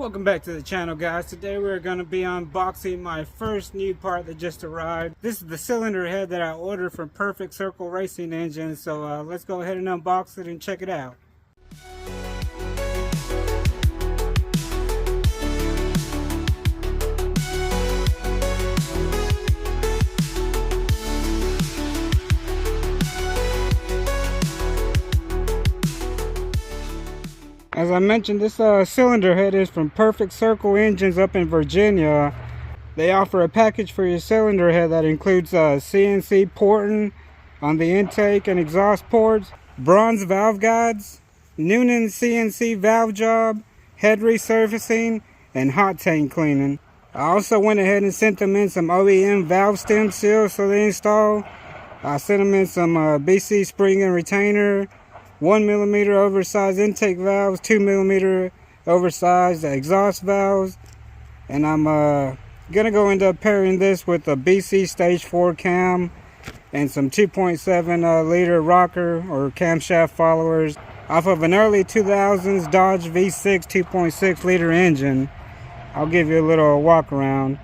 Welcome back to the channel, guys. Today we're going to be unboxing my first new part that just arrived. This is the cylinder head that I ordered from Perfect Circle Racing Engine. So let's go ahead and unbox it and check it out. As I mentioned, this cylinder head is from Perfect Circle Engines up in Virginia. They offer a package for your cylinder head that includes CNC porting on the intake and exhaust ports, bronze valve guides, Noonan CNC valve job, head resurfacing, and hot tank cleaning. I also went ahead and sent them in some OEM valve stem seals so they install. I sent them in some BC spring and retainer, 1mm oversized intake valves, 2mm oversized exhaust valves, and I'm gonna go end up pairing this with a BC stage 4 cam and some 2.7 liter rocker or camshaft followers off of an early 2000s Dodge V6 2.6 liter engine. I'll give you a little walk around.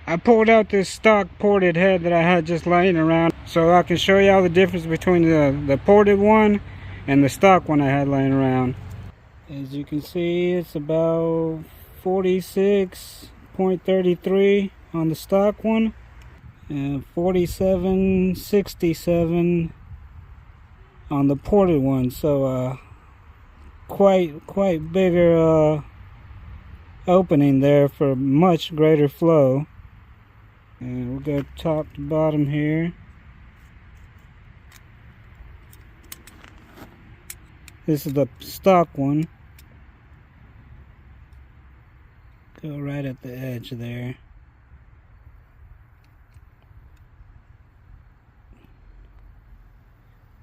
I pulled out this stock ported head that I had just laying around so I can show you all the difference between the ported one and the stock one I had laying around. As you can see, it's about 46.33 on the stock one and 47.67 on the ported one. So quite bigger opening there for much greater flow. And we'll go top to bottom here. This is the stock one. Go right at the edge there.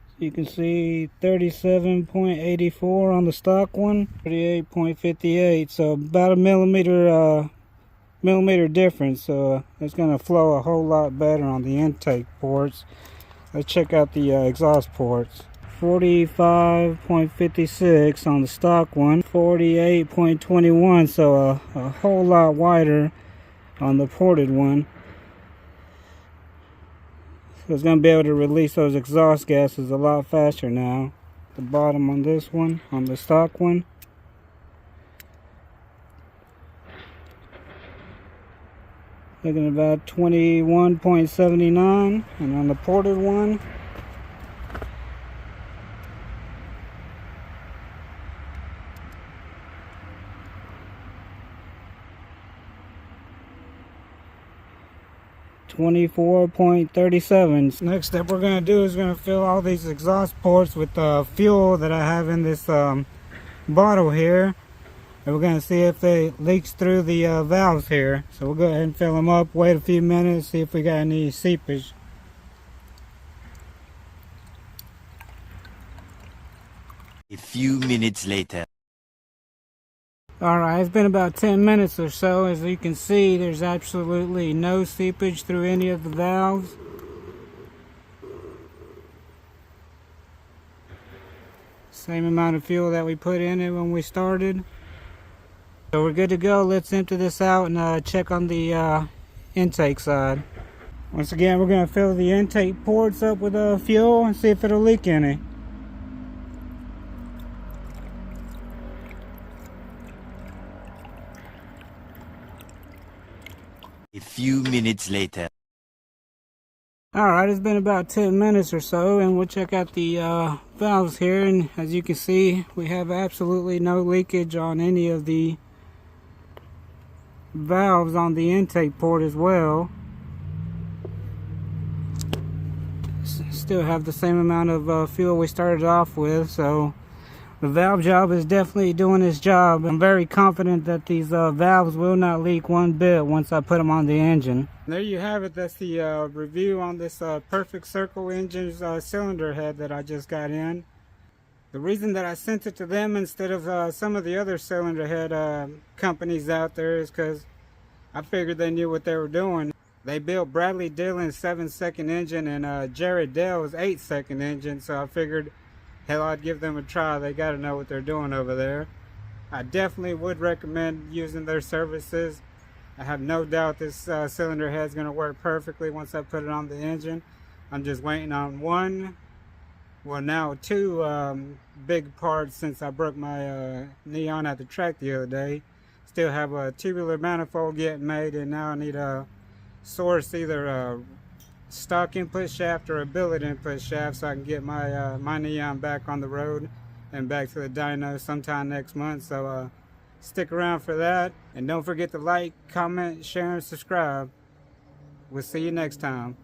So you can see 37.84 on the stock one, 38.58. So about a millimeter difference. So it's going to flow a whole lot better on the intake ports. Let's check out the exhaust ports. 45.56 on the stock one, 48.21, so a whole lot wider on the ported one. So it's going to be able to release those exhaust gases a lot faster now. The bottom on this one, on the stock one. Looking at about 21.79, and on the ported one, $24.37. Next step we're going to do is going to fill all these exhaust ports with fuel that I have in this bottle here. And we're going to see if it leaks through the valves here. So we'll go ahead and fill them up, wait a few minutes, see if we got any seepage. A few minutes later. Alright, it's been about 10 minutes or so. As you can see, there's absolutely no seepage through any of the valves. Same amount of fuel that we put in it when we started. So we're good to go. Let's empty this out and check on the intake side. Once again, we're going to fill the intake ports up with fuel and see if it'll leak any. A few minutes later. Alright, it's been about 10 minutes or so, and we'll check out the valves here. And as you can see, we have absolutely no leakage on any of the valves on the intake port as well. Still have the same amount of fuel we started off with, so the valve job is definitely doing its job. I'm very confident that these valves will not leak one bit once I put them on the engine. There you have it. That's the review on this Perfect Circle engine's cylinder head that I just got in. The reason that I sent it to them instead of some of the other cylinder head companies out there is because I figured they knew what they were doing. They built Bradley Dillon's 7-second engine and Jared Dell's 8-second engine, so I figured, hell, I'd give them a try. They got to know what they're doing over there. I definitely would recommend using their services. I have no doubt this cylinder head is going to work perfectly once I put it on the engine. I'm just waiting on one, well now two big parts since I broke my neon at the track the other day. Still have a tubular manifold getting made, and now I need a source, either a stock input shaft or a billet input shaft, so I can get my my neon back on the road and back to the dyno sometime next month. So stick around for that, and don't forget to like, comment, share, and subscribe. We'll see you next time.